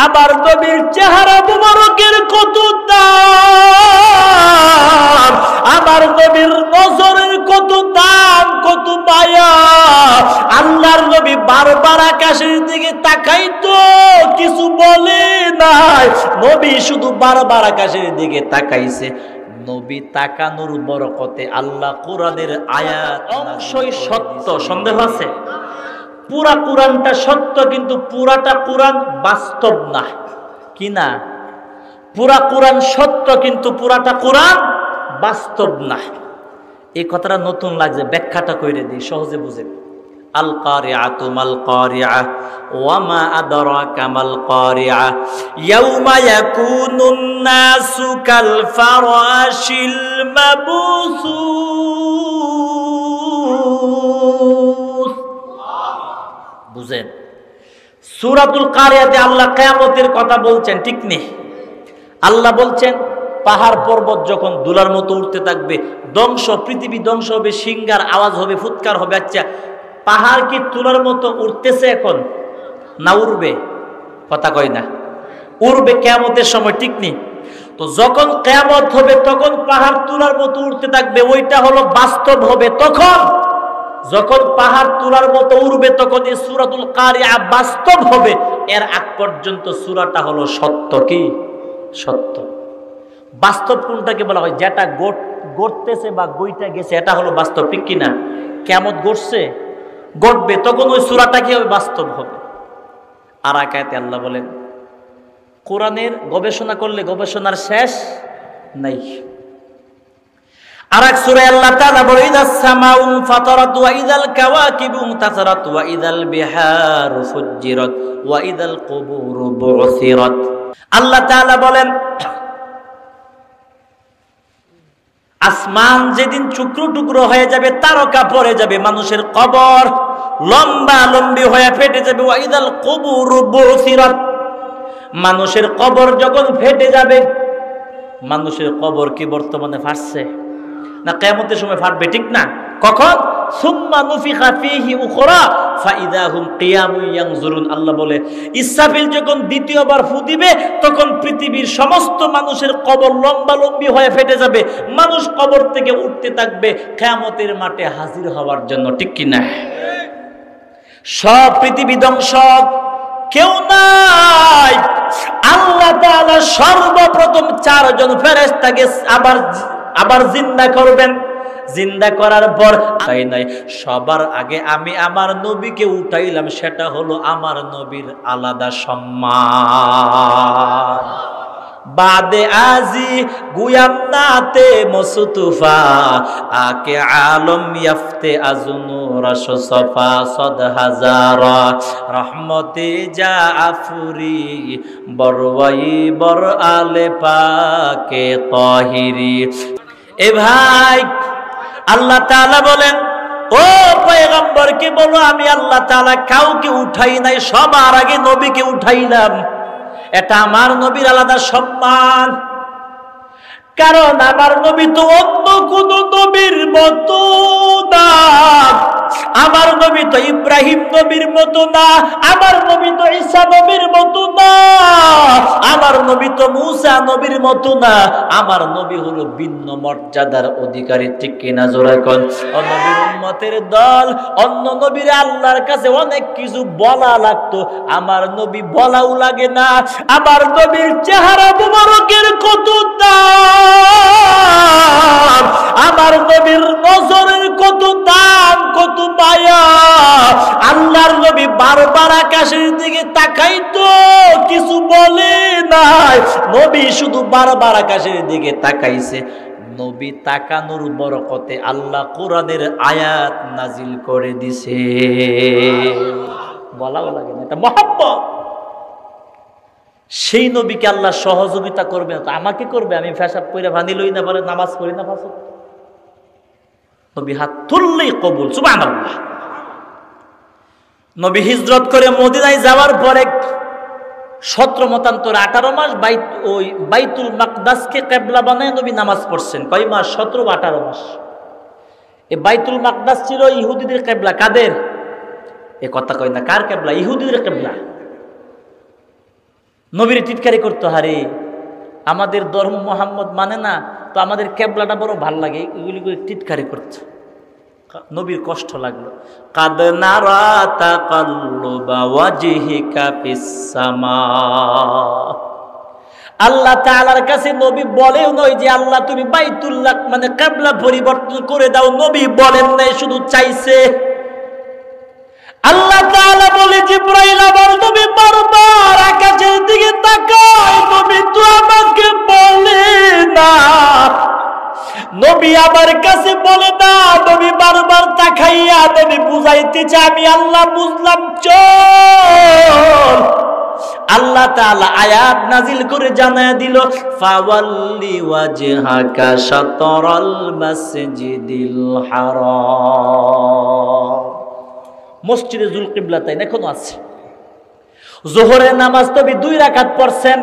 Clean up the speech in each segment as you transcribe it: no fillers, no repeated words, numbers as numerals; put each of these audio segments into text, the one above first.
আমার নবীর চেহারা মুবারকের কত দাম, আমার নবীর নজরের কত দাম, কত মায়া। আল্লাহর নবী বারবার আকাশের দিকে তাকাইতো, কিছু বলে নাই। নবী শুধু বারবার আকাশের দিকে তাকাইছে। নবী তাকানোর বরকতে আল্লাহ কোরআনের আয়াত অংশই সত্য, সন্দেহ আছে? পুরা কোরআনটা সত্য, কিন্তু পুরাটা কোরআন বাস্তব না। কি না? পুরা কোরআন সত্য, কিন্তু পুরাটা কোরআন বাস্তব না। এই কথাটা নতুন লাগছে, ব্যাখ্যাটা কইরে দিই, সহজে বুঝেন। আল কারিআতু মাল কারিআ ওয়া মা আদরাকা মাল কারিআ ইয়াউমা ইয়াকুনুন নাসু কাল ফারাশিল মাবসুস। বুঝেন? সূরাতুল কারিয়াতে আল্লাহ কিয়ামতের কথা বলছেন, ঠিক নেই? আল্লাহ বলছেন পাহাড় পর্বত যখন দুলার মতো উঠতে থাকবে, ধ্বংস, পৃথিবী ধ্বংস হবে, সিংহার আওয়াজ হবে, ফুৎকার হবে। আচ্ছা, পাহাড় কি তুলার মতো উঠতেছে এখন না উড়বে? কথা কয় না, উড়বে কিয়ামতের সময়, ঠিক নেই? তো যখন কিয়ামত হবে তখন পাহাড় তুলার মতো উঠতে থাকবে, ওইটা হলো বাস্তব হবে। তখন যখন পাহাড় তুলার মতো উড়বে তখন এই সূরাতুল কারিআ বাস্তব হবে। এর আগ পর্যন্ত সূরাটা হলো সত্য। কি সত্য? বাস্তব কোনটাকে বলা হয়? যেটা ঘটতেছে বা গইটা গেছে, এটা হলো বাস্তব, ঠিক কিনা? কিয়ামত ঘটছে, ঘটবে, তখন ওই সূরাটা কি হবে? বাস্তব হবে। আর আয়াতে আল্লাহ বলেন কোরআনের গবেষণা করলে গবেষণার শেষ নাই। আরেক সূরায় আল্লাহ তাআলা বলেন ইদাস সামাউ ফাতারাত ওয়া ইদাল কাওয়াকিবু তাসারাত ওয়া ইদাল বিহারু ফুজ্জিরাত ওয়া ইদাল কুবুরু বুসিরাত। আল্লাহ তাআলা বলেন আসমান যেদিন টুকরো টুকরো হয়ে যাবে, তারকা পড়ে যাবে, মানুষের কবর লম্বা লম্বি হয়ে ফেটে যাবে। ওয়া ইদাল কুবুরু বুসিরাত, মানুষের কবর যখন ফেটে যাবে, মানুষের কবর কি বর্তমানে ফাটছে না কিয়ামতের সময় ফাটবে? ঠিক না? কখন? সুম্মা নুফিখা ফীহি উখরা ফাইদা হুম কিয়ামুন ইয়ানজুরুন। আল্লাহ বলে ইসরাফিল যখন দ্বিতীয়বার ফু দিবে তখন পৃথিবীর সমস্ত মানুষের কবর লম্বা লম্বি হয়ে ফেটে যাবে, মানুষ কবর থেকে উঠতে থাকবে কিয়ামতের মাঠে হাজির হওয়ার জন্য, ঠিক কি না? সব পৃথিবী ধ্বংস, কেউ নাই। আল্লাহ তাআলা সর্বপ্রথম 4 জন ফেরেশতাকে আবার জিন্দা করবেন। জিন্দা করার পর তাই নাই, সবার আগে আমি আমার নবীকে উঠাইলাম, সেটা হলো আমার নবীর আলাদা সম্মান। বাদে আজি গুয়াম নাতে মসুতুফা আকে আলম ইয়াফতে আজনু রসফা সদ হাজারা রহমতে যা আফুরি বরওয়াই বর আলে পাকে তাহিরি। এ ভাই, আল্লাহ তাআলা বলেন ও পয়গম্বরকে বলো আমি আল্লাহ তাআলা কাউকে উঠাই নাই, সবার আগে নবীকে উঠাইলাম। এটা আমার নবীর আলাদা সম্মান, কারণ আমার নবী তো অন্য কোন নবীর মতো না। আমার নবী তো ইব্রাহিম নবীর মতো না, আমার নবী তো ঈসা নবীর মতো না, আমার নবী তো মূসা নবীর মতো না। আমার নবী হলো ভিন্ন মর্যাদার অধিকারী, ঠিক কিনা? জোরে কোন? নবীর উম্মতের দল অন্য নবীর আল্লাহর কাছে অনেক কিছু বলা লাগতো, আমার নবী বলাও লাগে না। আমার নবীর চেহারা মুবারকের কত দাম, আমার নবীর নজরের কত দাম, কত মায়া। আল্লাহর নবী বারবার আকাশের দিকে তাকাইতো, কিছু বলে নাই। নবী শুধু বারবার আকাশের দিকে তাকাইছে। নবী তাকানোর বরকতে আল্লাহ কোরআনের আয়াত নাজিল করে দিছে। বলাও লাগে না, এটা মহব্বত। সেই নবীকে আল্লাহ সহযোগিতা করবে না তো আমাকে করবে? আমি পেশাব কইরা পানি লই না, বলে নামাজ পড়ি না, পাঁচ ওয়াক্ত। নবী হাত তুললেই কবুল, সুবহানাল্লাহ। নবী হিজরত করে মদিনায় যাওয়ার পরে 17 মতান্তর 18 মাস ওই বাইতুল মাকদাসকে কিবলা বানায় নবী নামাজ পড়ছেন। কয় মাস? 17 বা 18 মাস। এই বাইতুল মাকদাস ছিল ইহুদিদের কিবলা। কাদের? এ কথা কয় না, কার কিবলা? ইহুদিদের কিবলা। নবীর টিটকারি করতো, হারে আমাদের ধর্ম মোহাম্মদ মানে না, তো আমাদের কেবলাটা বড় ভাল লাগে, এগুলি করে টিটকারি করতো। নবীর কষ্ট লাগলো। কাদ নারা তাকাল্লুবা ওয়াজহিকা ফিস সামা, আল্লাহ তাআলার কাছে নবী বলেও নয় যে আল্লাহ তুমি বাইতুল্লাহ মানে কিবলা পরিবর্তন করে দাও, নবী বলেন নাই, শুধু চাইছে। আল্লাহ তাআলা বলে জিবরাইল আমার নবী বারবার আকাশের দিকে তাকায়, নবী তো আমাকে বলে না, নবী আমার কাছে বলে না, নবী বারবার তাকাইয়া নবী বুঝাইতে চায় আমি আল্লাহ বুঝলাম, চল। আল্লাহ তাআলা আয়াত নাজিল করে জানায় দিল, ফাওয়াল্লি ওয়াজহাকা শাতরাল মাসজিদিল হারাম। মসজিদে যুলকিবলা তাই এখনো আছে। যোহরের নামাজ নবী 2 রাকাত পড়ছেন।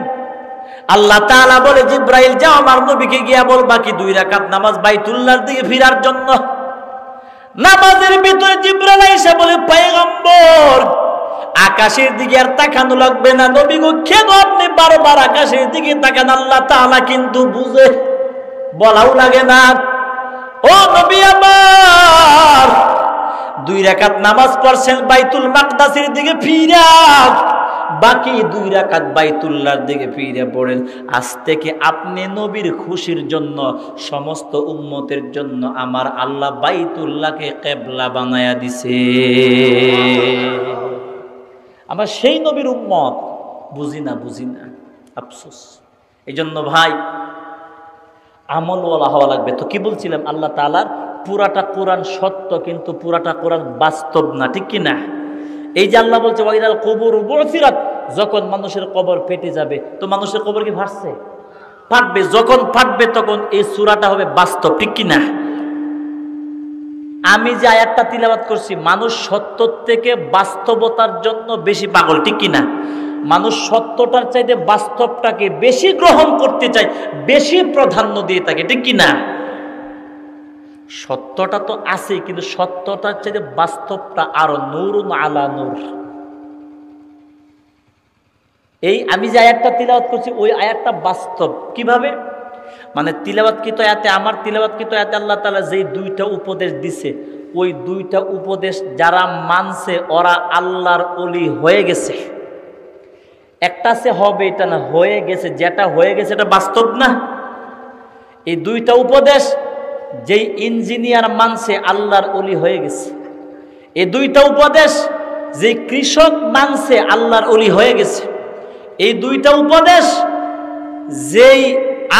আল্লাহ তাআলা বলে জিবরাইল যাও আমার নবীকে গিয়া বল বাকি 2 রাকাত নামাজ বাইতুল্লাহর দিকে ফিরার জন্য। নামাজের ভিতরে জিবরাইল এসে বলে পয়গম্বর আকাশের দিকে আর তাকানো লাগবে না, নবী গো কেন আপনি বারবার আকাশের দিকে তাকান? আল্লাহ তাআলা কিন্তু বুঝে, বলাও লাগে না। ও নবী আমার 2 রাকাত নামাজ পড়ছেন বাইতুল মাকদাসের দিকে ফিরা, বাকি 2 রাকাত বাইতুল্লাহর দিকে ফিরে পড়েন। আজ থেকে আপনি নবীর খুশির জন্য সমস্ত উম্মতের জন্য আমার আল্লাহ বাইতুল্লাহকে কিবলা বানায়া দিছে। আমরা সেই নবীর উম্মত, বুঝি না আফসোস। এই জন্য ভাই আমলওয়ালা হওয়া লাগবে। তো কি বলছিলাম, আল্লাহ তাআলার পুরাটা কোরআন সত্য, কিন্তু পুরাটা কোরআন বাস্তব না, ঠিক কি না? এই যে আল্লাহ বলছে ওয়াইদাল কুবুর বুসিরাত, যখন মানুষের কবর ফেটে যাবে, তো মানুষের কবর কি ফাটছে? ফাটবে। যখন ফাটবে তখন এই সূরাটা হবে বাস্তব, ঠিক কি না? আমি যে আয়াতটা তিলাওয়াত করছি, মানুষ সত্য থেকে বাস্তবতার জন্য বেশি পাগল, ঠিক কি না? মানুষ সত্যটার চাইতে বাস্তবটাকে বেশি গ্রহণ করতে চায়, বেশি প্রাধান্য দিয়ে থাকে, ঠিক কি না? সত্যটা তো আছে, কিন্তু সত্যটার চাইতে বাস্তবটা আরো নূরুন আলা নূর। এই আমি যে আয়াতটা তিলাওয়াত করছি ওই আয়াতটা বাস্তব। কিভাবে? মানে তিলাওয়াতকৃত আয়াতে, আমার তিলাওয়াতকৃত আয়াতে আল্লাহ তাআলা যেই 2টা উপদেশ দিছে, ওই 2টা উপদেশ যারা মানছে ওরা আল্লাহর ওলি হয়ে গেছে। একটা সে হবে, এটা না, হয়ে গেছে। যেটা হয়ে গেছে এটা বাস্তব না? এই 2টা উপদেশ যেই ইঞ্জিনিয়ার মানছে আল্লাহর ওলি হয়ে গেছে। এই 2টা উপদেশ যেই কৃষক মানছে আল্লাহর ওলি হয়ে গেছে। এই 2টা উপদেশ যেই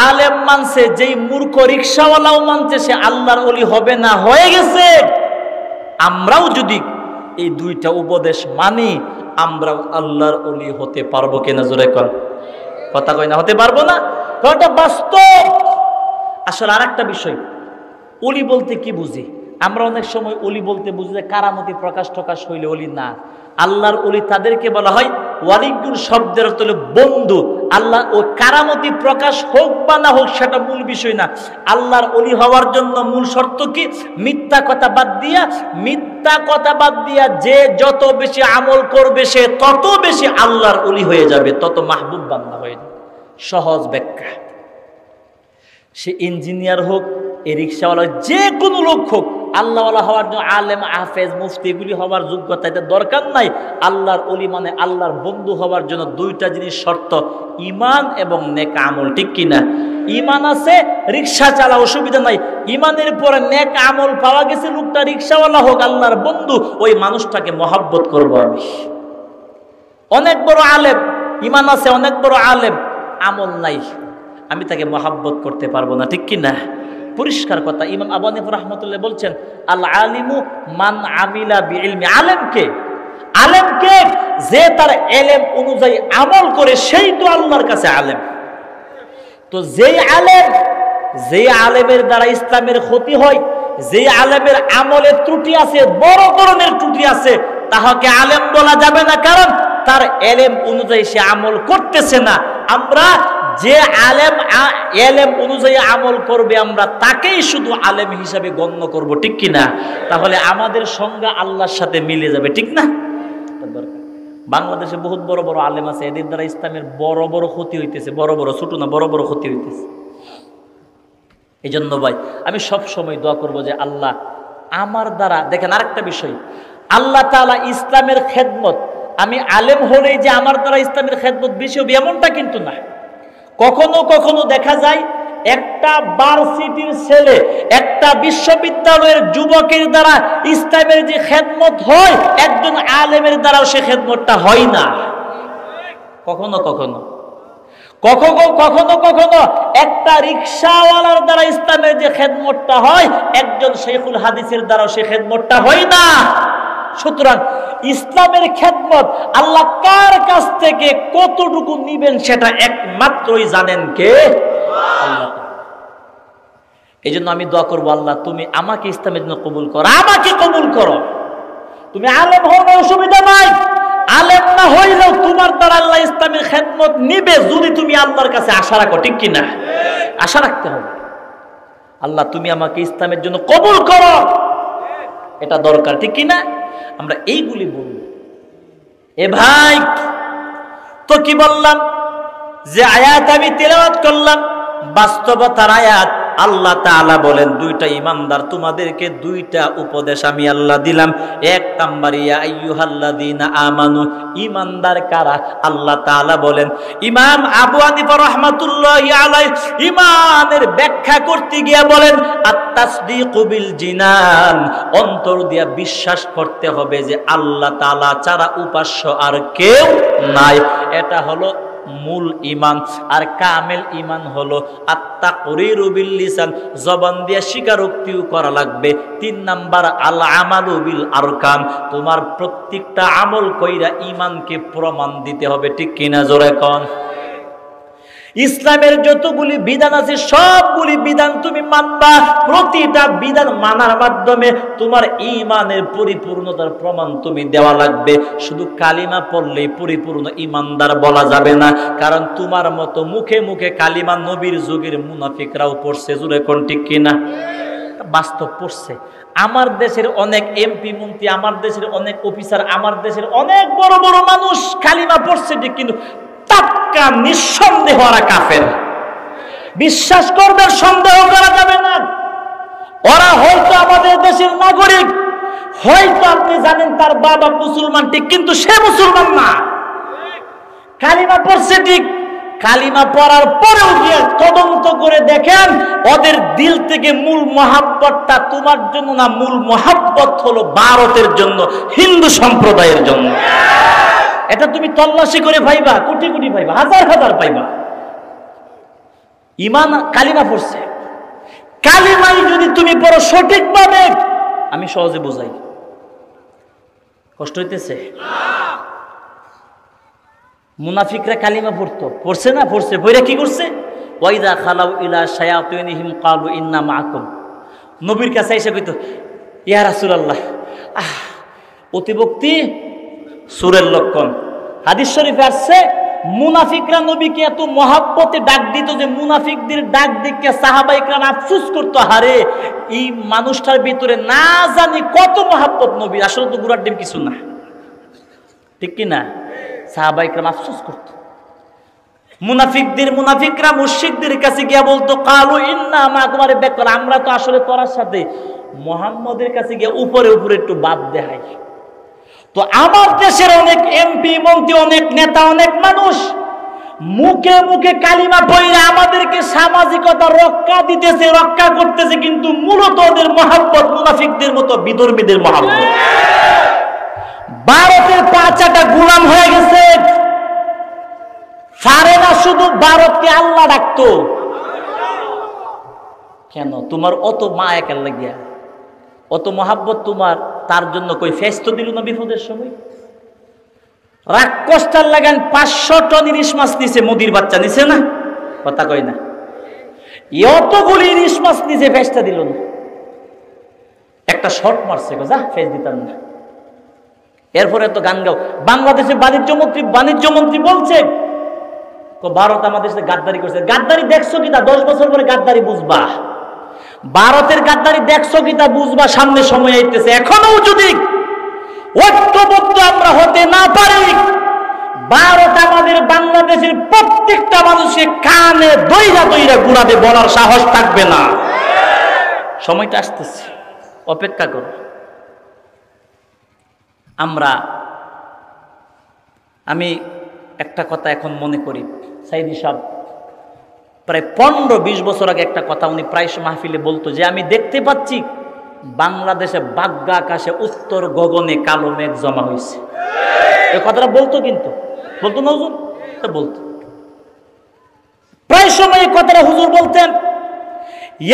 আলেম মানছে, যেই মূর্খ রিকশাওয়ালাও মানছে, সে আল্লাহর ওলি হবে না, হয়ে গেছে। আমরাও যদি এই 2টা উপদেশ মানি, আমরাও আল্লাহর ওলি হতে পারবো কিনা? জোরে কর, কথা কই না, হতে পারবো না? তো এটা বাস্তব। আসলে আরেকটা বিষয়, ওলি বলতে কি বুঝি? আমরা অনেক সময় ওলি বলতে বুঝি যে কারামতি প্রকাশ ঠকাশ হইলে ওলি না। আল্লাহর ওলি তাদেরকে বলা হয়, ওয়ালিগুল শব্দের অর্থ হলো বন্ধু। আল্লাহ ও কারামতি প্রকাশ হোক বা না হোক সেটা মূল বিষয় না। আল্লাহর ওলি হওয়ার জন্য মূল শর্ত কি? মিথ্যা কথা বাদ দিয়া যে যত বেশি আমল করবে সে তত বেশি আল্লাহর ওলি হয়ে যাবে, তত মাহবুব বান্দা হয়ে যাবে। সহজ ব্যাখ্যা। সে ইঞ্জিনিয়ার হোক, এই রিক্সাওয়ালা, যে কোনো লোক হোক, আল্লাহওয়ালা হওয়ার জন্য আলেম, হাফেজ, মুফতি এগুলি হওয়ার যোগ্যতা এটা দরকার নাই। আল্লাহর ওলি মানে আল্লাহর বন্ধু হওয়ার জন্য 2টা জিনিস শর্ত, ঈমান এবং নেক আমল, ঠিক কিনা? ঈমান আছে, রিক্সা চালা, অসুবিধা নাই। ঈমানের পরে নেক আমল পাওয়া গেছে, লোকটা রিক্সাওয়ালা হোক, আল্লাহর বন্ধু, ওই মানুষটাকে মহব্বত করব আমি। অনেক বড় আলেম, ঈমান আছে, অনেক বড় আলেম, আমল নাই, আমি তাকে মহব্বত করতে পারবো না, ঠিক কিনা? পরিষ্কার কথা। ইমাম আবু হানিফা রাহমাতুল্লাহ বলছেন, আল আলিমু মান আমিলা বিইলমি। আলেমকে যে তার ইলম অনুযায়ী আমল করে সেই তো আল্লাহর কাছে আলেম। তো যেই আলেমের দ্বারা ইসলামের ক্ষতি হয়, যেই আলেমের আমলে ত্রুটি আছে, বড় ধরনের ত্রুটি আছে, তাহাকে আলেম বলা যাবে না, কারণ তার ইলম অনুযায়ী সে আমল করতেছে না। আমরা যে আলেম অনুযায়ী আমল করবে, আমরা তাকেই শুধু আলেম হিসাবে গণ্য করব, ঠিক কিনা? তাহলে আমাদের সংজ্ঞা আল্লাহর সাথে মিলে যাবে, ঠিক না? বাংলাদেশে বহুত বড় বড় আলেম আছে, এদের দ্বারা ইসলামের বড় বড় ক্ষতি হইতেছে, বড় বড়, ছোট না, বড় বড় ক্ষতি হইতেছে। এই জন্য ভাই আমি সব সময় দোয়া করবো যে আল্লাহ আমার দ্বারা, দেখেন আরেকটা বিষয়, আল্লাহ তাআলা ইসলামের খেদমত, আমি আলেম হলেই যে আমার দ্বারা ইসলামের খেদমত বেশি হবে এমনটা কিন্তু না। কখনো কখনো দেখা যায় একটা ভার্সিটির ছেলে, একটা বিশ্ববিদ্যালয়ের যুবকের দ্বারা ইসলামের যে খেদমত হয়, একজন আলেমের দ্বারাও সে খেদমতটা হয় না। কখনো কখনো কখনো কখনো কখনো একটা রিকশাওয়ালার দ্বারা ইসলামের যে খেদমতটা হয়, একজন শেখুল হাদিসের দ্বারাও সে খেদমতটা হয় না। সুতরাং ইসলামের খেদমত আল্লাহ কার কাছ থেকে কতটুকু নিবেন সেটা একমাত্রই জানেন কে? আল্লাহ। এই জন্য আমি দোয়া করবো, আল্লাহ তুমি আমাকে ইসলামের জন্য কবুল করো, আমাকে কবুল করো। তুমি আলেম হও না, অসুবিধা নাই, আলেম না হইলেও তোমার দ্বারা আল্লাহ ইসলামের খেদমত নিবে যদি তুমি আল্লাহর কাছে আশা রাখো, ঠিক কিনা? আশা রাখতে হবে। আল্লাহ তুমি আমাকে ইসলামের জন্য কবুল করো, এটা দরকার, ঠিক কিনা? আমরা এইগুলি বলবো। এ ভাই তো কি বললাম যে আয়াত আমি তেলাওয়াত করলাম, বাস্তবতার আয়াত। আল্লাহ তাআলা বলেন দুইটা ইমানদার, তোমাদেরকে দুইটা উপদেশ আমি আল্লাহ দিলাম। এক নাম্বার, ইয়া আইয়ুহাল্লাযীনা আমানু, ইমানদার কারা? আল্লাহ তাআলা বলেন, ইমাম আবু হানিফা রাহমাতুল্লাহি আলাইহি ইমানের ব্যাখ্যা করতে গিয়ে বলেন, আত-তাসদীকু বিল জিনান, অন্তর দিয়া বিশ্বাস করতে হবে যে আল্লাহ তাআলা ছাড়া উপাস্য আর কেউ নাই। এটা হলো মূল ইমান। আর কামেল ইমান হলো আত-তাকরিরু বিল লিসান, জবান দিয়ে স্বীকারোক্তিও করা লাগবে। 3 নাম্বার, আল আমালু বিল আরকান, তোমার প্রত্যেকটা আমল কইরা ইমানকে প্রমাণ দিতে হবে, ঠিক কিনা? জোরে কোন। ইসলামের যতগুলি বিধান আছে সবগুলি বিধান তুমি মানবা। প্রতিটা বিধান মানার মাধ্যমে তোমার ঈমানের পরিপূর্ণতার প্রমাণ তুমি দেওয়া লাগবে। শুধু কালিমা পড়লেই পরিপূর্ণ ঈমানদার বলা যাবে না, কারণ তোমার মতো মুখে মুখে কালিমা নবীর যুগের মুনাফিকরাও পড়ছে, জুরে কোন, ঠিক কিনা? বাস্তব পড়ছে। আমার দেশের অনেক এমপি মন্ত্রী, আমার দেশের অনেক অফিসার, আমার দেশের অনেক বড় বড় মানুষ কালিমা পড়ছে ঠিক, কিন্তু তাক্কা নিঃসন্দেহ ওরা কাফের। বিশ্বাস করবেন, সন্দেহ করা যাবে না। ওরা হয়তো আমাদের দেশের নাগরিক, হয়তো আপনি জানেন তার বাবা মুসলমান ঠিক, কিন্তু সে মুসলমান না। কালিমা পড়ছে ঠিক, কালিমা পড়ার পরেও গিয়ে তদন্ত করে দেখেন ওদের দিল থেকে মূল মহাব্বতটা তোমার জন্য না, মূল মহাব্বত হলো ভারতের জন্য, হিন্দু সম্প্রদায়ের জন্য। এটা তুমি তল্লাশি করে পাইবা, কোটি কোটি পাইবা, হাজার হাজার পাইবা। ঈমান কালিমা পড়ছে, কালিমাই যদি তুমি পড়ো সঠিকভাবে, আমি সহজে বুঝাই, কষ্ট হইতেছে? মুনাফিকরা কালিমা পড়তো, পড়ছে না? পড়ছে। পড়ে কি করছে? ওয়াইদা খালাউ ইলা শায়াতিনিহিম ক্বালু ইন্না মাআকুম, নবীর কাছে এসে কইতো, ইয়া রাসূলুল্লাহ, অতিভক্তি সূরের লক্ষণ। হাদিস শরীফে আসছে মুনাফিকরা নবীকে এত মহাব্বতে ডাক দিত যে মুনাফিকদের ডাক দেখে সাহাবায়ে কেরাম আফসোস করতো, হারে এই মানুষটার ভিতরে না জানি কত মহাব্বত নবী, আসলে তো গুড়ার ডিম কিছু না, ঠিক কি না? সাহাবায়ে কেরাম আফসোস করতো। মুনাফিকরা মুশরিকদের কাছে গিয়ে বলতো, কালু ইন্না মাআকুম, আরে বেকর, আমরা তো আসলে তোরার সাথে। মুহাম্মদের কাছে গিয়ে উপরে উপরে একটু বাদ দেখায়। তো আমার দেশের অনেক এমপি মন্ত্রী, অনেক নেতা, অনেক মানুষ মুখে মুখে কালিমা পড়ে আমাদেরকে সামাজিকতা রক্ষা দিতেছে, রক্ষা করতেছে, কিন্তু মূলত ওদের মহাব্বত মুনাফিকদের মতো বিধর্মীদের মহাব্বত। ভারতের পাঁচাটা গোলাম হয়ে গেছে, পারে না শুধু ভারতকে আল্লাহ ডাকতো। কেন? তোমার অত মায়া কেন লাগিয়া, অত মহাব্বত তোমার, তার জন্য কই ফেস তো দিল না বিপদের সময়? রাক্ষসটার লাগান 500 টন ইলিশ মাছ নিছে, মোদির বাচ্চা নিছে না? কথা কই না? এতগুলি ইলিশ মাছ নিছে, ফেসটা দিল না। একটা শর্ট মারছে, যা ফেস দিতাম না। এরপরে তো গান গাও। বাংলাদেশের বাণিজ্য মন্ত্রী বলছে ভারত আমাদের সাথে গাদ্দারি করছে। গাদ্দারি দেখছো কিনা? 10 বছর পরে গাদ্দারি বুঝবা। ভারতের গাদ্দারি দেখছো কিনা বুঝবা, সামনে সময় আইতেছে। এখনো যদি ঐক্যবদ্ধ আমরা হতে না পারি, ভারত আমাদের বাংলাদেশের প্রত্যেকটা মানুষের কানে দইরা দইরা ঘুরাবে, বলার সাহস থাকবে না। সময়টা আসতেছে, অপেক্ষা করো। আমি একটা কথা এখন মনে করি, সাইদি সাহেব প্রায় 15-20 বছর আগে একটা কথা উনি প্রায় মাহফিলে বলতো যে আমি দেখতে পাচ্ছি বাংলাদেশে বাগ্যা আকাশে উত্তর গগনে কালো মেঘ জমা হয়েছে। এই কথাটা বলতো, কিন্তু বলতো না হুজুর? বলতো প্রায় সময় এই কথাটা হুজুর বলতেন।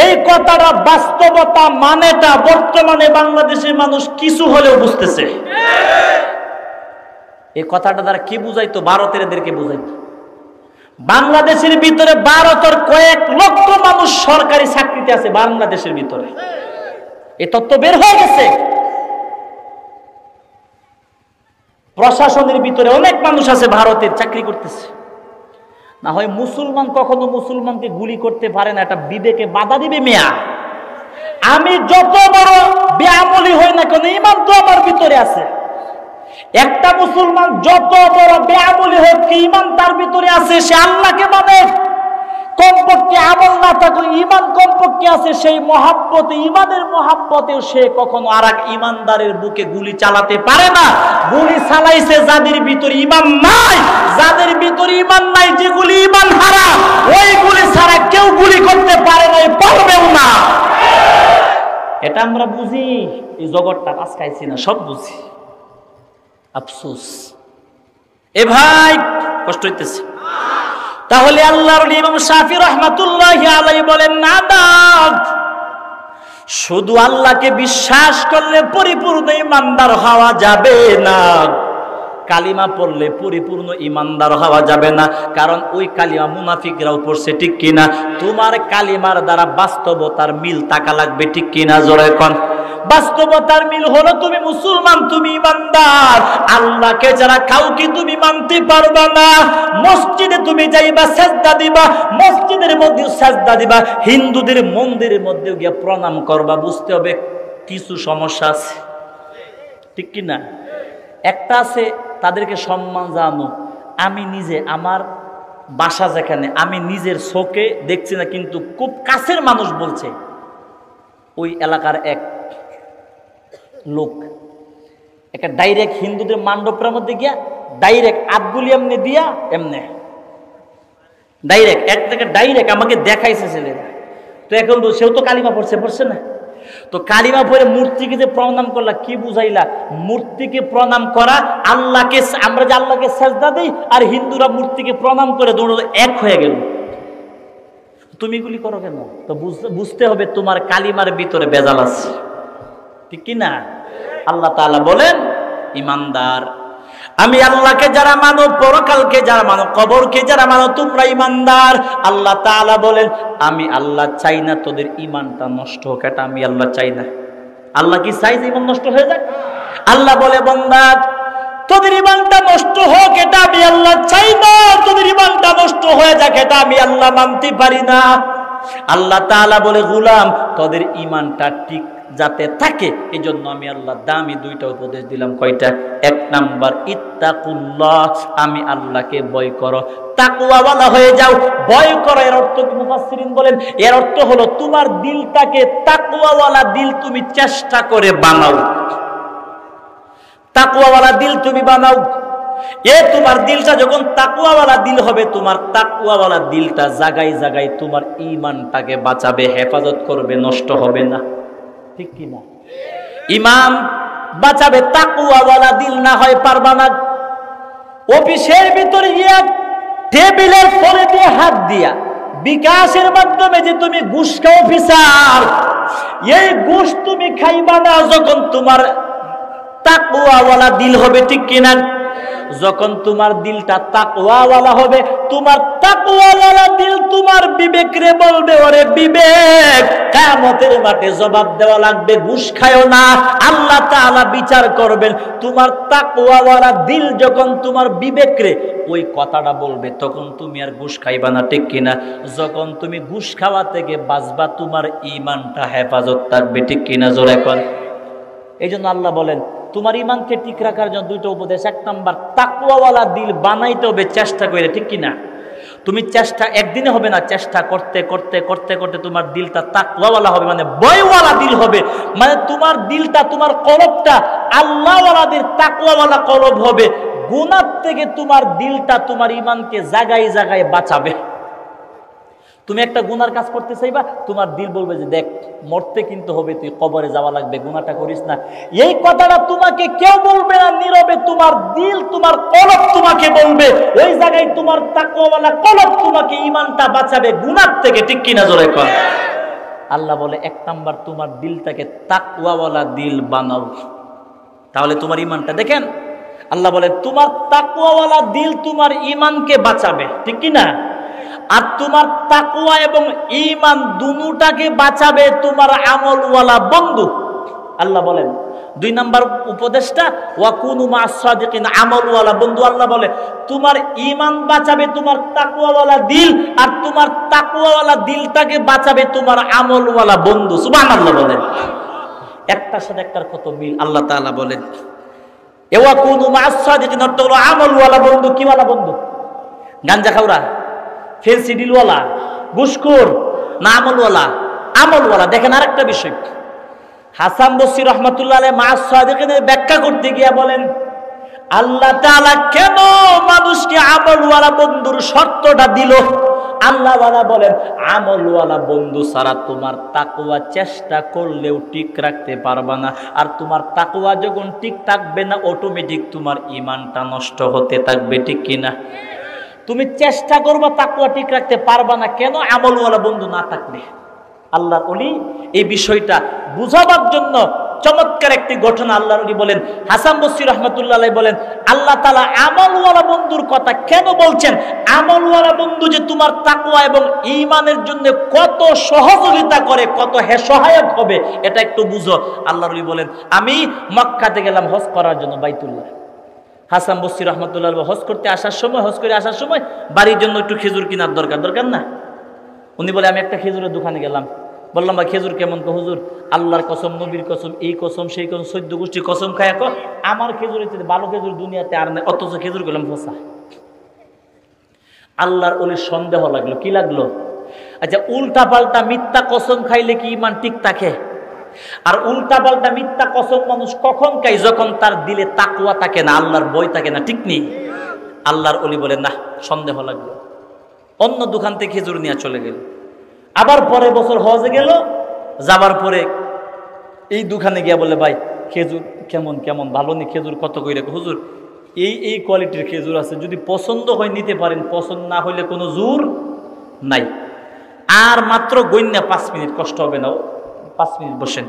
এই কথাটা বাস্তবতা মানেটা বর্তমানে বাংলাদেশের মানুষ কিছু হলেও বুঝতেছে। এই কথাটা দ্বারা কি বুঝাইতো? ভারতের এদেরকে বুঝাইতো বাংলাদেশের ভিতরে ভারতের কয়েক লক্ষ মানুষ সরকারি চাকরিতে আছে বাংলাদেশের ভিতরে। এই তথ্য বের হয়ে গেছে। প্রশাসনের ভিতরে অনেক মানুষ আছে ভারতের চাকরি করতেছে। না হয় মুসলমান কখনো মুসলমানকে গুলি করতে পারে না, এটা বিবেকে বাধা দিবে। মেয়া আমি যত বড় বেআমলি হই না কেন, ঈমান তো আমার ভিতরে আছে। একটা মুসলমান যত বড় বেআমলি হোক, ঈমান তার ভিতরে আছে, সে আল্লাহকে মানে। কমপক্ষে আমল না থাকলে ঈমান কমপক্ষে আছে, সেই মহাব্বতে, ঈমানের মহাব্বতেও সে কখনো আরেক ঈমানদারের বুকে গুলি চালাতে পারে না। গুলি চালাইছে যাদের ভিতরে ঈমান নাই, যাদের ভিতরে ঈমান নাই, যেগুলি ঈমান হারা, ওই গুলি ছাড়া কেউ গুলি করতে পারে না, পারবেও না। এটা আমরা বুঝি, এই জগৎটা আজকাইছি না, সব বুঝি। আফসোস এ ভাই, কষ্ট হইতেছে। তাহলে আল্লাহর ইমাম শাফি রাহমাতুল্লাহি আলাইহি বলেন, না না, শুধু আল্লাহকে বিশ্বাস করলে পরিপূর্ণ ঈমানদার হওয়া যাবে না, কালিমা পড়লে পরিপূর্ণ ঈমানদার হওয়া যাবে না। কারণ ওই কালিমা মুনাফিকরাও পড়ছে, ঠিক কিনা? তোমার কালিমার দ্বারা বাস্তবতার মিল থাকা লাগবে, ঠিক কিনা? জোরে কোন। বাস্তবতার মিল হলো তুমি মুসলমান, তুমি ঈমানদার। আল্লাহকে যারা কাউকে তুমি মানতে পারবা না, মসজিদে তুমি যাইবা, সাজদা দিবা, মসজিদের মধ্যে সাজদা দিবা, হিন্দুদের মন্দিরের মধ্যে গিয়ে প্রণাম করবা, বুঝতে হবে কিছু সমস্যা আছে, ঠিক কিনা? একটা আছে তাদেরকে সম্মান জানো। আমি নিজে আমার বাসা যেখানে, আমি নিজের চোখে দেখছি না, কিন্তু খুব কাছের মানুষ বলছে, ওই এলাকার এক লোক একটা ডাইরেক্ট হিন্দুদের মণ্ডপের মধ্যে গিয়া ডাইরেক্ট আদগুলি এমনি দিয়া, এমনি ডাইরেক্ট এক থেকে ডাইরেক্ট আমাকে দেখাইছে ছেলেরা। তো এখন তো সেও তো কালিমা পড়ছে না, তো কালিমা পড়ে মূর্তিকে যে প্রণাম করলা, কি বুঝাইলা? মূর্তিকে প্রণাম করা, আল্লাহকে, আমরা যে আল্লাহকে সাজদা দেই আর হিন্দুরা মূর্তিকে প্রণাম করে দৌড় এক হয়ে গেল। তুমি এগুলি করো কেন? তো বুঝতে হবে তোমার কালিমার ভিতরে বেজাল আছে, ঠিক কি না? আল্লাহ তাআলা বলেন, ঈমানদার, আমি আল্লাহকে যারা মানো, পরকালকে যারা মানো, কবরকে যারা মানো, তোমরা ঈমানদার। আল্লাহ তাআলা বলেন, আমি আল্লাহ চাই না তোদের ঈমানটা নষ্ট হোক, এটা আমি আল্লাহ চাই না। আল্লাহ কি চাই যে ঈমান নষ্ট হয়ে যাক? আল্লাহ বলে, বান্দা তোদের ঈমানটা নষ্ট হোক, এটা আমি আল্লাহ চাই না। তোদের ঈমানটা নষ্ট হয়ে যাক, এটা আমি আল্লাহ মানতে পারি না। আল্লাহ তাআলা বলে, গোলাম তোদের ঈমানটা ঠিক যাতে থাকে, এই জন্য আমি আল্লাহ দামি দুইটা উপদেশ দিলাম। কয়টা? এক নাম্বার, ইত্তাকুল্লাহ, আমি আল্লাহকে ভয় করো, তাকওয়াওয়ালা হয়ে যাও। ভয় করো এর অর্থ কি? মুফাসসিরিন বলেন এর অর্থ হলো তোমার দিলটাকে তাকওয়াওয়ালা দিল তুমি চেষ্টা করে বানাও, তাকওয়াওয়ালা দিল তুমি বানাও। তোমার দিলটা যখন তাকওয়াওয়ালা দিল হবে, তোমার তাকওয়াওয়ালা দিলটা জায়গায় জায়গায় তোমার ঈমানটাকে বাঁচাবে, হেফাজত করবে, নষ্ট হবে না, ঠিক কি না? ঈমান বাঁচাবে, তাকওয়াওয়ালা দিল না হয় পারবা না। অফিসের ভিতরে গিয়া টেবিলের তলে দিয়ে হাত দিয়া বিকাশের মাধ্যমে যে তুমি ঘুষ খাও অফিসার, এই ঘুষ তুমি খাইবা না যখন তোমার তাকওয়াওয়ালা দিল হবে, ঠিক কিনা? যখন তোমার দিলটা তাকওয়াওয়ালা হবে, তোমার তাকওয়াওয়ালা দিল তোমার বিবেকরে বলবে, ওরে বিবেক, কিয়ামতের মাঠে জবাব দেওয়া লাগবে, ঘুষ খায়ও না। আল্লাহ তাআলা বিচার করবেন। তোমার তাকওয়াওয়ালা দিল যখন তোমার বিবেকরে ওই কথাটা বলবে, তখন তুমি আর ঘুষ খাইবা না, ঠিক কিনা? যখন তুমি ঘুষ খাওয়া থেকে বাঁচবা, তোমার ঈমানটা হেফাজত থাকবে, ঠিক কিনা? জোরে কর। এই জন্য আল্লাহ বলেন, তোমার ইমানকে ঠিক রাখার জন্য দুইটা উপদেশ। এক নাম্বার, তাকওয়াওয়ালা দিল বানাইতে হবে চেষ্টা করে, ঠিক কিনা? তুমি চেষ্টা একদিনে হবে না, চেষ্টা করতে করতে করতে করতে তোমার দিলটা তাকওয়াওয়ালা হবে, মানে ভয়ওয়ালা দিল হবে। মানে তোমার দিলটা, তোমার কলবটা আল্লাহওয়ালাদের তাকওয়াওয়ালা কলব হবে। গুনাহ থেকে তোমার দিলটা তোমার ইমানকে জায়গায় জায়গায় বাঁচাবে। তুমি একটা গুনার কাজ করতে চাইবা, তোমার দিল বলবে যে দেখ মরতে কিন্তু হবে, তুই কবরে যাওয়া লাগবে, গুনাহটা করিস না। এই কথাটা তোমাকে কেউ বলবে না, নীরবে তোমার দিল, তোমার কলব তোমাকে বলবে। ওই জায়গায় তোমার তাকওয়াওয়ালা কলব তোমাকে ইমানটা বাঁচাবে গুনাহ থেকে, ঠিক কিনা জোরে কর। আল্লাহ বলে এক নাম্বার, তোমার দিলটাকে তাকওয়াওয়ালা দিল বানাও, তাহলে তোমার ইমানটা, দেখেন আল্লাহ বলে তোমার তাকওয়াওয়ালা দিল তোমার ইমানকে বাঁচাবে, ঠিক কিনা? আর তোমার তাকওয়া এবং ঈমান দুটোটাকে বাঁচাবে তোমার আমলওয়ালা বন্ধু। আল্লাহ বলেন দুই নাম্বার উপদেশটা, ওয়াকুনু মা'আস সাদিকিন, আমলওয়ালা বন্ধু। আল্লাহ বলে তোমার ঈমান বাঁচাবে তোমার তাকওয়াওয়ালা দিল, আর তোমার তাকওয়াওয়ালা দিলটাকে বাঁচাবে তোমার আমলওয়ালা বন্ধু। সুবহানাল্লাহ বলেন। একটার সাথে একটার কত মিল। আল্লাহ তাআলা বলেন ওয়াকুনু মা'আস সাদিকিন, অর্থ হলো আমলওয়ালা বন্ধু। কিওয়ালা বন্ধু? গাঞ্জা খাওরা, ফেন্সি ডিলওয়ালা, ঘুষখোর না আমলওয়ালা? আমলওয়ালা। দেখেন আরেকটা বিষয়, হাসান বসরি রাহমাতুল্লাহ আলাইহি মা'আস সাদিকিনের ব্যাখ্যা করতে গিয়ে বলেন আল্লাহ তাআলা কেন মানুষকে আমলওয়ালা বন্ধুর শর্তটা দিল? আল্লাহওয়ালা বলেন আমলওয়ালা বন্ধু ছাড়া তোমার তাকওয়া চেষ্টা করলেও ঠিক রাখতে পারবা না। আর তোমার তাকওয়া যখন ঠিক থাকবে না, অটোমেটিক তোমার ঈমানটা নষ্ট হতে থাকবে, ঠিক কিনা? তুমি চেষ্টা করবা, তাকওয়া ঠিক রাখতে পারবা না। কেন? আমলওয়ালা বন্ধু না থাকলে। আল্লাহর ওলি এই বিষয়টা বুঝাবার জন্য চমৎকার একটি ঘটনা আল্লাহর ওলি বলেন, হাসান বসরি রাহমাতুল্লাহ আলাইহি বলেন আল্লাহ তাআলা আমলওয়ালা বন্ধুর কথা কেন বলছেন? আমলওয়ালা বন্ধু যে তোমার তাকওয়া এবং ঈমানের জন্য কত সহযোগিতা করে, কত সহায়ক হবে, এটা একটু বুঝো। আল্লাহর ওলি বলেন আমি মক্কাতে গেলাম হজ করার জন্য, বাইতুল্লাহ। হাসান বসরি রাহমাতুল্লাহ আলাইহি হজ করতে আসার সময়, হজ করে আসার সময় বাড়ির জন্য একটু খেজুর কেনার দরকার না? উনি বলে আমি একটা খেজুরের দোকানে গেলাম, বললাম ভাই খেজুর কেমন? হুজুর আল্লাহর কসম, নবীর কসম, এই কসম সেই কসম, 14 গোষ্ঠী কসম খায় আমার খেজুরের চেয়ে ভালো খেজুর দুনিয়াতে আর নেই, অথচ খেজুর গেলাম ফসা। আল্লাহর ওলির সন্দেহ লাগলো। কি লাগলো? আচ্ছা উল্টা পাল্টা মিথ্যা কসম খাইলে কি ঈমান ঠিক থাকে? আর উল্টা পাল্টা মিথ্যা কসম মানুষ কখন খায়? যখন তার দিলে তাকওয়া থাকে না, আল্লাহর ভয় থাকে না, ঠিক নেই? আল্লাহর ওলি বলে না, সন্দেহ লাগলো। অন্য দোকান থেকে খেজুর নিয়ে চলে গেল। আবার পরের বছর হজে গেল, যাবার পরে এই দোকানে গিয়া বলে ভাই খেজুর কেমন কেমন, ভালো নি খেজুর কত করে? হুজুর এই কোয়ালিটির খেজুর আছে, যদি পছন্দ হয় নিতে পারেন, পছন্দ না হইলে কোনো জোর নাই। আর মাত্র গইন্যা 5 মিনিট, কষ্ট হবে না, 5 মিনিট বসেন।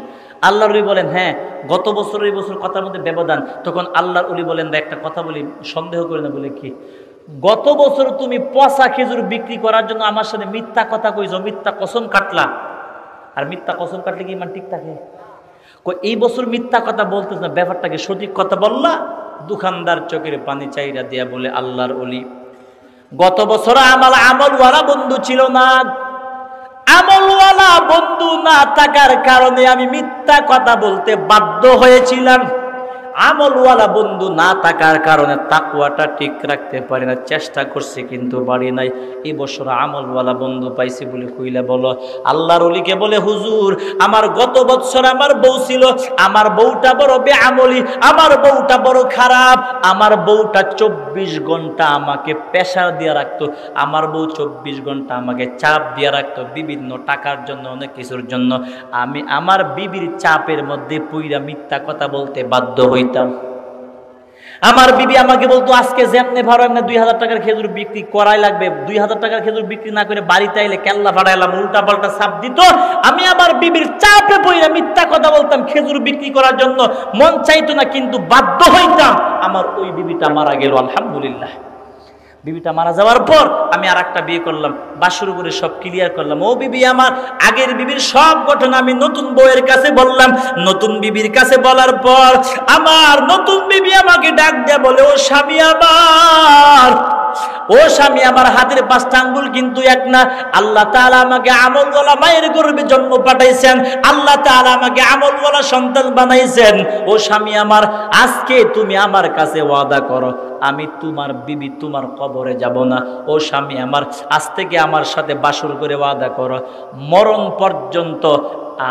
আল্লাহর ওলি বলেন হ্যাঁ গত বছর এই বছর কথার মধ্যে ব্যবধান। তখন আল্লাহর ওলি বলেন একটা কথা বলি, সন্দেহ করে না। বলে কি? গত বছর তুমি পচা খেজুর বিক্রি করার জন্য আমার সাথে মিথ্যা কথা কইছো, মিথ্যা কসম কাটলা। আর মিথ্যা কসম কাটলে কি ইমান ঠিক থাকে? এই বছর মিথ্যা কথা বলতেছ না, ব্যাপারটাকে সঠিক কথা বললা। দোকানদার চোখের পানি চাইরা দিয়া বলে আল্লাহর ওলি গত বছর আমার আমলওয়ালা বন্ধু ছিল না, আমলওয়ালা বন্ধু না থাকার কারণে আমি মিথ্যা কথা বলতে বাধ্য হয়েছিলাম। আমলওয়ালা বন্ধু না থাকার কারণে তাকওয়াটা ঠিক রাখতে পারি না, চেষ্টা করছি কিন্তু পারি নাই। এই বছর আমলওয়ালা বন্ধু পাইছি বলে কইলা বলো। আল্লাহর ওলিকে বলে হুজুর আমার গত বছর আমার বউ ছিল, আমার বউটা বড় বেআমলি, আমার বউটা বড় খারাপ, আমার বউটা 24 ঘন্টা আমাকে প্রেসার দিয়ে রাখতো, আমার বউ 24 ঘন্টা আমাকে চাপ দিয়ে রাখতো বিভিন্ন টাকার জন্য, অনেক কিছুর জন্য। আমি আমার বিবির চাপের মধ্যে পুইরা মিথ্যা কথা বলতে বাধ্য হই। আমার বিবি আমাকে বলতো আজকে যেমনে ভাড়া এমনি 2000 টাকার খেজুর বিক্রি করাই লাগবে, 2000 টাকার খেজুর বিক্রি না করে বাড়িতে আইলে কেল্লা ভাড়াইলাম, উল্টা পাল্টা চাপ দিত। আমি আমার বিবির চাপে পড়ে মিথ্যা কথা বলতাম খেজুর বিক্রি করার জন্য, মন চাইতো না কিন্তু বাধ্য হইতাম। আমার ওই বিবিটা মারা গেল আলহামদুলিল্লাহ। বিবিটা মারা যাওয়ার পর আমি আর একটা বিয়ে করলাম, বাসর করে সব ক্লিয়ার করলাম। ও বিবি আমার আগের বিবির সব ঘটনা আমি নতুন বউয়ের কাছে বললাম। নতুন বিবির কাছে বলার পর আমার নতুন বিবি আমাকে ডাক দেয়া বলে ও স্বামী আমার ও স্বামী আমার, হাতের 5টা আঙ্গুল কিন্তু এক না। আল্লাহ তাআলা আমাকে আমলওয়ালা মায়ের গর্ভে জন্ম পাঠাইছেন, আল্লাহ তাআলা আমাকে আমলওয়ালা সন্তান বানাইছেন। ও স্বামী আমার, আজকে তুমি আমার কাছে ওয়াদা করো, আমি তোমার বিবি তোমার কবরে যাব না। ও স্বামী আমার, আজ থেকে আমার সাথে বাসর করে ওয়াদা করো, মরণ পর্যন্ত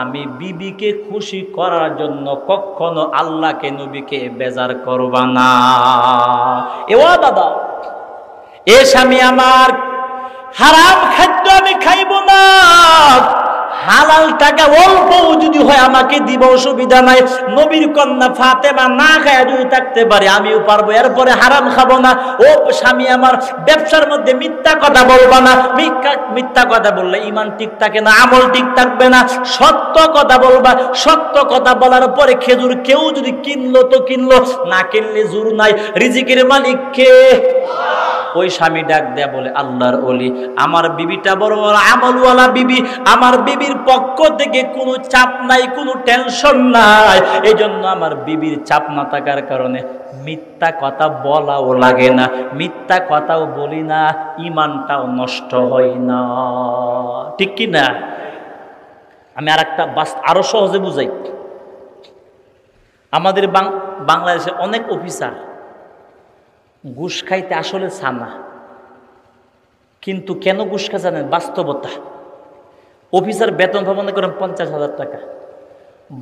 আমি বিবিকে খুশি করার জন্য কখনো আল্লাহকে নবীকে বেজার করবা না। এ ওয়াদা দাও। এ স্বামী আমার, হারাম খাদ্য আমি খাইব না, হালাল টাকা অল্প যদি হয় আমাকে দিব, অসুবিধা নাই। নবীর কন্যা ফাতেমা না খায় যদি থাকতে পারে আমিও পারবো, এরপরে হারাম খাবো না। ও স্বামী আমার, ব্যবসার মধ্যে মিথ্যা কথা বলবা না। মিথ্যা কথা বললে ইমান ঠিক থাকে না, আমল ঠিক থাকবে না। সত্য কথা বলবা, সত্য কথা বলার পরে খেজুর কেউ যদি কিনলো তো কিনলো, না কিনলে জোর নাই। রিজিকের মালিক কে? ওই স্বামী ডাক দেয়া বলে, আল্লাহর ওলি, আমার বিবিটা বড় আমলওয়ালা বিবি, আমার বিবির পক্ষ থেকে কোনো চাপ নাই, কোনো টেনশন নাই। এই জন্য আমার বিবির চাপ না থাকার কারণে মিথ্যা কথা বলাও লাগে না, মিথ্যা কথাও বলি না, ইমানটাও নষ্ট হয় না। ঠিক কি না? আমি আরো সহজে বুঝাই। আমাদের বাংলাদেশে অনেক অফিসার ঘুষ খাইতে আসলে ছানা, কিন্তু কেন ঘুষ খা জানেন? বাস্তবতা। অফিসার বেতন মনে করেন 50,000 টাকা,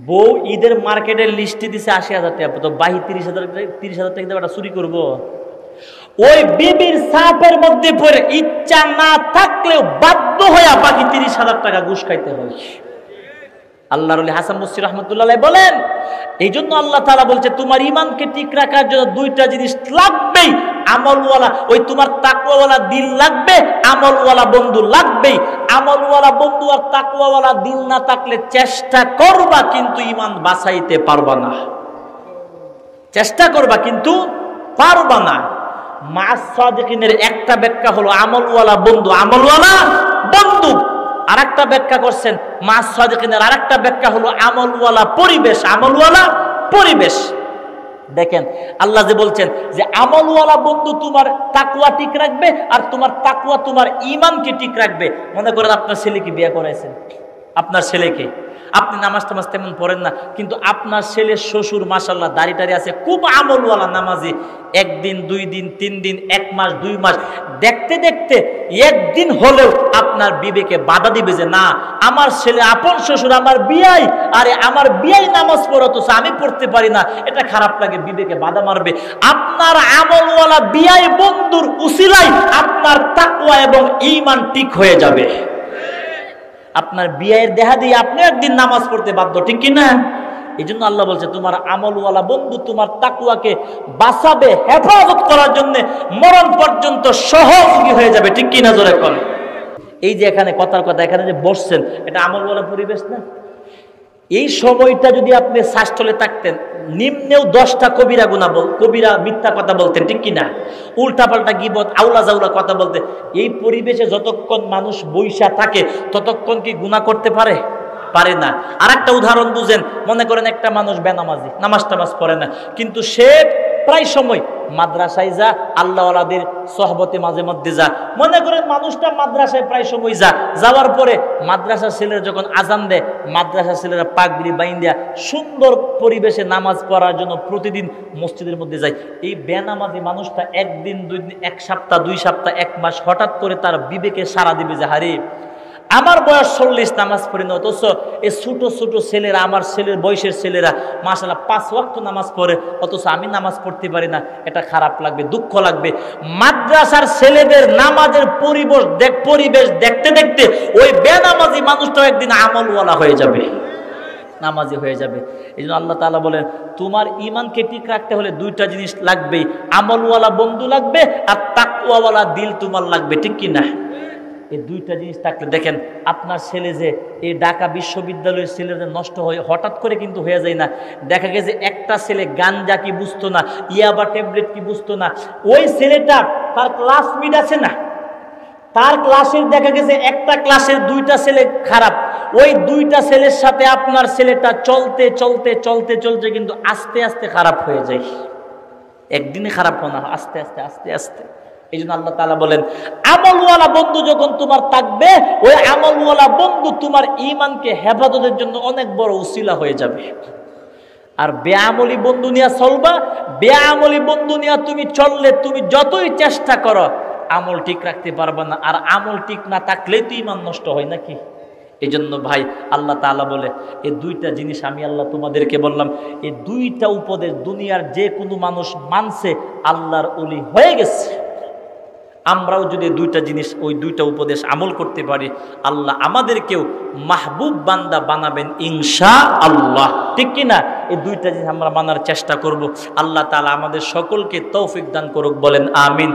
বউ ঈদের মার্কেটের লিস্টে দিছে 80,000 টাকা, তো বাহি 30,000 টাকা দিয়ে চুরি করবো? ওই বিবির চাপের মধ্যে পড়ে ইচ্ছা না থাকলেও বাধ্য হয়ে বাকি 30,000 টাকা ঘুষ খাইতে হয়। আল্লাহর ওলি হাসান বসরি রাহমাতুল্লাহ আলাইহি বলেন, এই জন্য আল্লাহ তাআলা বলছে তোমার ঈমানকে ঠিক রাখার জন্য দুইটা জিনিস লাগবেই, আমলওয়ালা, ওই তোমার তাকওয়াওয়ালা দিল লাগবে, আমলওয়ালা বন্ধু লাগবেই। আমলওয়ালা বন্ধু আর তাকওয়াওয়ালা দিল না থাকলে চেষ্টা করবা কিন্তু ঈমান বাঁচাইতে পারবা না, চেষ্টা করবা কিন্তু পারবা না। মা'আস সাদিকিনের একটা ব্যাখ্যা হলো আমলওয়ালা বন্ধু, আমলওয়ালা বন্ধু। আরেকটা ব্যাখ্যা করছেন মা'আস সাদিকিনের, আরেকটা ব্যাখ্যা হলো আমলওয়ালা পরিবেশ, আমলওয়ালা পরিবেশ। দেখেন আল্লাহ যে বলছেন যে আমলওয়ালা বন্ধু তোমার তাকওয়া ঠিক রাখবে, আর তোমার তাকওয়া তোমার ঈমানকে ঠিক রাখবে। মনে করেন আপনার ছেলেকে বিয়ে করাইছেন, আপনার ছেলেকে, আপনি নামাজ টামাজ তেমন পড়েন না, কিন্তু আপনার ছেলের শ্বশুর মাশাআল্লাহ দাড়ি টাড়ি আছে, খুব আমলওয়ালা নামাজি। 1 দিন 2 দিন 3 দিন 1 মাস 2 মাস দেখতে দেখতে একদিন হলেও আপনার বিবেকে বাধা দিবে যে না, আমার ছেলে আপন শ্বশুর আমার বিয়াই, আরে আমার বিয়াই নামাজ পড়তো আমি পড়তে পারি না, এটা খারাপ লাগে, বিবেকে বাধা মারবে। আপনার আমলওয়ালা বিয়াই বন্ধুর উসিলায় আপনার তাকওয়া এবং ঈমান ঠিক হয়ে যাবে। আপনার বিয়ের দেহা দিয়ে আপনি একদিন নামাজ পড়তে বাধ্য, ঠিক কি না? এই জন্য আল্লাহ বলছে তোমার আমলওয়ালা বন্ধু তোমার তাকওয়াকে বাঁচাবে, হেফাজত করার জন্য মরণ পর্যন্ত সহযোগী হয়ে যাবে, ঠিক কি না? জোরে কোন। এই যে এখানে কথার কথা, এখানে যে বসছেন, এটা আমলওয়ালা পরিবেশ না? এই সময়টা যদি আপনি শাস্ত্রলে থাকতেন, নিম্নেও 10টা কবিরা গুনাহ কবিরা মিথ্যা কথা বলতেন, ঠিক কিনা? উল্টাপাল্টা গীবত আউলা জাউলা কথা বলতে। এই পরিবেশে যতক্ষণ মানুষ বৈশা থাকে ততক্ষণ কি গুনাহ করতে পারে? পারে না। আরেকটা উদাহরণ বুঝেন, মনে করেন একটা মানুষ বেনামাজি, নামাজ টামাজ পড়ে না, কিন্তু সে প্রায় সময় মাদ্রাসায় যা, আল্লাহওয়ালাদের সহবতে মাঝে মধ্যে যা। মনে করেন মানুষটা মাদ্রাসায় প্রায় সময় যাওয়ার পরে মাদ্রাসার ছেলেরা যখন আজান দেয়, মাদ্রাসার ছেলেরা পাগড়ি বাইন্দা সুন্দর পরিবেশে নামাজ পড়ার জন্য প্রতিদিন মসজিদের মধ্যে যায়। এই বেনামাজি মানুষটা 1 দিন 2 দিন 1 সপ্তাহ 2 সপ্তাহ 1 মাস হঠাৎ করে তার বিবেকে সাড়া দিবে যে হারে আমার বয়স 40, নামাজ পড়ি না, অথচ এই ছোট ছোট ছেলেরা, আমার ছেলের বয়সের ছেলেরা মাশাআল্লাহ 5 ওয়াক্ত নামাজ পড়ে, অথচ আমি নামাজ পড়তে পারি না। এটা খারাপ লাগবে, দুঃখ লাগবে। মাদ্রাসার ছেলেদের নামাজের পরিবেশ দেখতে দেখতে ওই বেনামাজি মানুষটাও একদিন আমলওয়ালা হয়ে যাবে, নামাজি হয়ে যাবে। এই জন্য আল্লাহ তাআলা বলেন তোমার ঈমানকে ঠিক রাখতে হলে 2টা জিনিস লাগবেই, আমলওয়ালা বন্ধু লাগবে আর তাকওয়াওয়ালা দিল তোমার লাগবে, ঠিক কি না? এই 2টা জিনিস থাকলে দেখেন আপনার ছেলে যে এই ঢাকা বিশ্ববিদ্যালয়ের ছেলেদের নষ্ট হয়ে হঠাৎ করে কিন্তু হয়ে যায় না। দেখা গেছে একটা ছেলে গাঞ্জা কি বুঝতো না, ইয়াবা ট্যাবলেট কি বুঝতো না, ওই ছেলেটা তার ক্লাসমেট আছে না, তার ক্লাসের দেখা গেছে একটা ক্লাসের 2টা ছেলে খারাপ, ওই 2টা ছেলের সাথে আপনার ছেলেটা চলতে চলতে চলতে চলতে কিন্তু আস্তে আস্তে খারাপ হয়ে যায়। একদিনে খারাপ হয় না, আস্তে আস্তে আস্তে আস্তে এই জন্য আল্লাহ তাআলা বলেন, আমলওয়ালা বন্ধু যখন তোমার থাকবে, ওই আমলওয়ালা বন্ধু তোমার ঈমানকে হেফাজতের জন্য অনেক বড় উসিলা হয়ে যাবে। আর বেআমলি বন্ধু নিয়ে চলবা, বেআমলি বন্ধু নিয়ে তুমি চললে তুমি যতই চেষ্টা করো আমল ঠিক রাখতে পারবা না। আর আমল ঠিক না থাকলেই তো ঈমান নষ্ট হয় নাকি? এই জন্য ভাই আল্লাহ তাআলা বলে, এই দুইটা জিনিস আমি আল্লাহ তোমাদেরকে বললাম, এই দুইটা উপদেশ দুনিয়ার যে কোনো মানুষ মানছে আল্লাহর ওলি হয়ে গেছে। আমরাও যদি দুইটা জিনিস, ওই দুইটা উপদেশ আমল করতে পারি, আল্লাহ আমাদেরকেও মাহবুব বান্দা বানাবেন ইনশাআল্লাহ। ঠিক কিনা? এই দুইটা জিনিস আমরা মানার চেষ্টা করব। আল্লাহ তাআলা আমাদের সকলকে তৌফিক দান করুক, বলেন আমিন।